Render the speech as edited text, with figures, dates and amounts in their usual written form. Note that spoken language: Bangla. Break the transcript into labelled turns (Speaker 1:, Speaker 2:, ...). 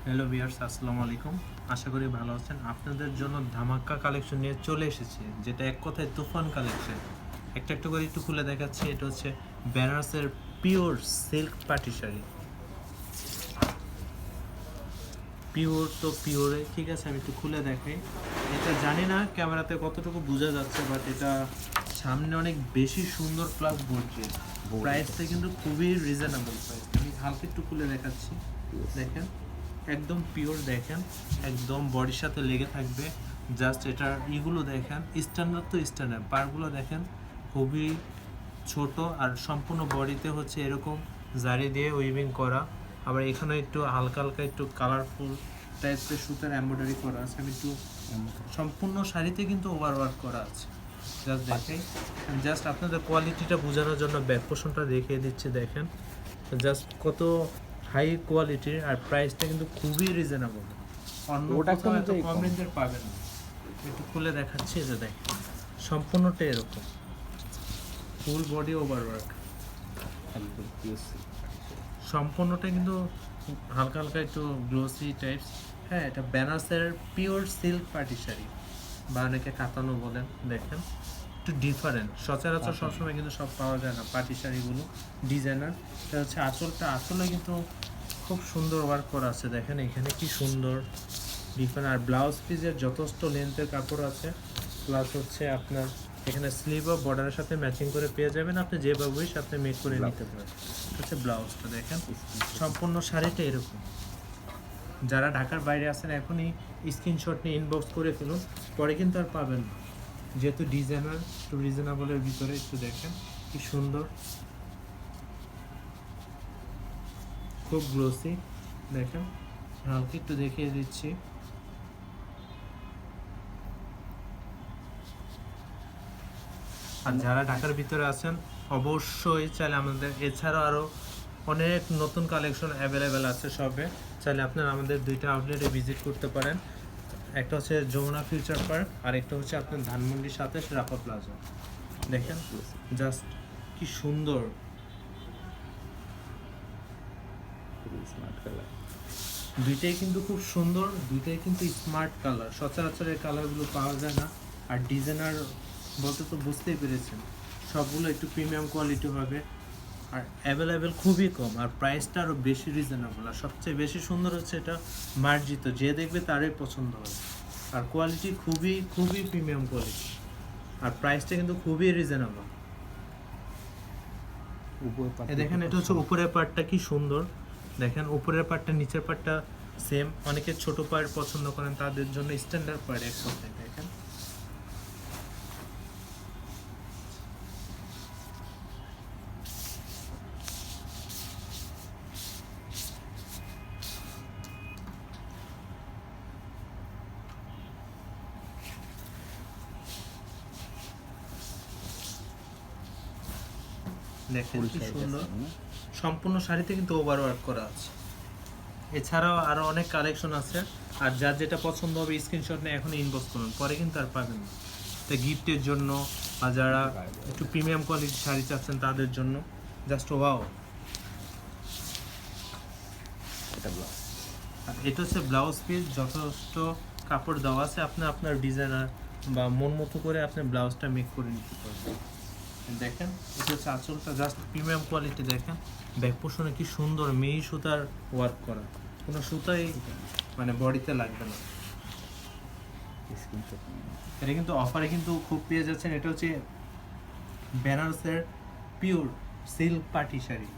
Speaker 1: হ্যালো ভিউয়ার্স, আসসালামু আলাইকুম। আশা করি ভালো আছেন। আপনাদের জন্য ধামাক্কা কালেকশন নিয়ে চলে এসেছি, যেটা এক কথায় তুফান কালেকশন। একটা একটা করে একটু খুলে দেখাচ্ছি। এটা হচ্ছে বেনারসের পিওর সিল্ক পাটি শাড়ি। পিওর তো পিওরে, ঠিক আছে, আমি একটু খুলে দেখাই। এটা জানি না ক্যামেরাতে কতটুকু বোঝা যাচ্ছে, বাট এটা সামনে অনেক বেশি সুন্দর প্লাস গর্জিয়াস। প্রাইসটা কিন্তু খুবই রিজনেবল প্রাইস। আমি হালকা একটু খুলে দেখাচ্ছি, দেখেন একদম পিওর, দেখেন একদম বডির সাথে লেগে থাকবে। জাস্ট এটার ইগুলো দেখেন, স্ট্যান্ডার্ড তো স্ট্যান্ডার্ড, পারগুলো দেখেন খুবই ছোট, আর সম্পূর্ণ বডিতে হচ্ছে এরকম জারি দিয়ে উইভিং করা। আবার এখানে একটু হালকা হালকা একটু কালারফুল টাইপের সুতার এমব্রয়ডারি করা আছে। আমি একটু সম্পূর্ণ শাড়িতে কিন্তু ওভারওয়ার্ক করা আছে। জাস্ট দেখাই, জাস্ট আপনাদের কোয়ালিটিটা বোঝানোর জন্য ব্যাক পোর্শনটা দেখিয়ে দিচ্ছি। দেখেন জাস্ট কত হাই কোয়ালিটির, আর প্রাইসটা কিন্তু খুবই রিজনেবল। অন্য কোথাও এত কম রেঞ্জের পাবেন না। একটু খুলে দেখাচ্ছি, যে দেখেন সম্পূর্ণটা এরকম ফুল বডি ওভারওয়ার্ক, সম্পূর্ণটা কিন্তু হালকা হালকা একটু গ্লোসি টাইপস। হ্যাঁ, এটা বেনারসের পিওর সিল্ক পাটি শাড়ি, বা অনেকে কাতানো বলেন। দেখেন একটু ডিফারেন্ট, সচরাচর সবসময় কিন্তু সব পাওয়া যায় না পাটি শাড়িগুলো ডিজাইনার। এটা হচ্ছে আঁচলটা, আঁচলে কিন্তু খুব সুন্দর ওয়ার্ক করা আছে। দেখেন এখানে কি সুন্দর ডিফারেন্ট। আর ব্লাউজ পিসের যথেষ্ট লেন্থের কাপড় আছে, প্লাস হচ্ছে আপনার এখানে স্লিভ ও বর্ডারের সাথে ম্যাচিং করে পেয়ে যাবেন। আপনি যেভাবেই সাথে মেক করে নিতে পারেন। হচ্ছে ব্লাউজটা দেখেন, সম্পূর্ণ শাড়িটা এরকম। যারা ঢাকার বাইরে আছেন এখনই স্ক্রিনশট নিয়ে ইনবক্স করে ফেলুন, পরে কিন্তু আর পাবেন না। যেহেতু ডিজাইনার, একটু রিজনেবলের ভিতরে একটু দেখেন কি সুন্দর, খুব গ্লোসি। দেখেন হালকা একটু দেখিয়ে দিচ্ছি। আর যারা ঢাকার ভিতরে আছেন অবশ্যই চাইলে আমাদের, এছাড়াও আরও অনেক নতুন কালেকশন অ্যাভেলেবেল আছে শপে। চাইলে আপনারা আমাদের দুইটা আউটলেটে ভিজিট করতে পারেন। একটা হচ্ছে যমুনা ফিউচার পার্ক, আর একটা হচ্ছে আপনার ধানমন্ডির সাথে রাফা প্লাজা। দেখেন জাস্ট কি সুন্দর, দুইটাই কিন্তু খুব সুন্দর, দুইটাই কিন্তু স্মার্ট কালার। সচরাচর এই কালারগুলো পাওয়া যায় না। আর ডিজাইনার বলতে তো বুঝতেই পেরেছেন, সবগুলো একটু প্রিমিয়াম কোয়ালিটি হবে, আর অ্যাভেলেবেল খুবই কম, আর প্রাইসটা আরও বেশি রিজনেবল। আর সবচেয়ে বেশি সুন্দর হচ্ছে এটা মার্জিত, যে দেখবে তারই পছন্দ হবে। আর কোয়ালিটি খুবই খুবই প্রিমিয়াম কোয়ালিটি, আর প্রাইসটা কিন্তু খুবই রিজনেবল। দেখেন এটা হচ্ছে উপরের পার্টটা কি সুন্দর। দেখেন উপরের পার্টটা নিচের পার্টটা সেম। অনেকে ছোট পার্ট পছন্দ করেন, তাদের জন্য স্ট্যান্ডার্ড পার্ট এক কথায়। দেখেন দেখেন কি সুন্দর, সম্পূর্ণ শাড়িতে কিন্তু ওভারওয়ার্ক করা আছে। এছাড়াও আরও অনেক কালেকশন আছে, আর যার যেটা পছন্দ হবে স্ক্রিনশট নিয়ে এখন ইনবক্স করুন, পরে কিন্তু আর পাবেন না। এটা গিফটের জন্য, আর যারা একটু প্রিমিয়াম কোয়ালিটির শাড়ি চাচ্ছেন তাদের জন্য জাস্ট ওয়াও। আর এটা হচ্ছে ব্লাউজ পিস, যথেষ্ট কাপড় দেওয়া আছে, আপনি আপনার ডিজাইনার বা মন মতো করে আপনি ব্লাউজটা মেক করে নিতে পারবেন। দেখেন এটা হচ্ছে আঁচলটা, জাস্ট প্রিমিয়াম কোয়ালিটি। দেখেন ব্যাক পোর্শনে কি সুন্দর মেই সুতার ওয়ার্ক করা, কোনো সুতাই মানে বডিতে লাগবে না। এটা কিন্তু অফারে কিন্তু খুব পেয়ে যাচ্ছেন। এটা হচ্ছে বেনারসের পিওর সিল্ক পাটি শাড়ি।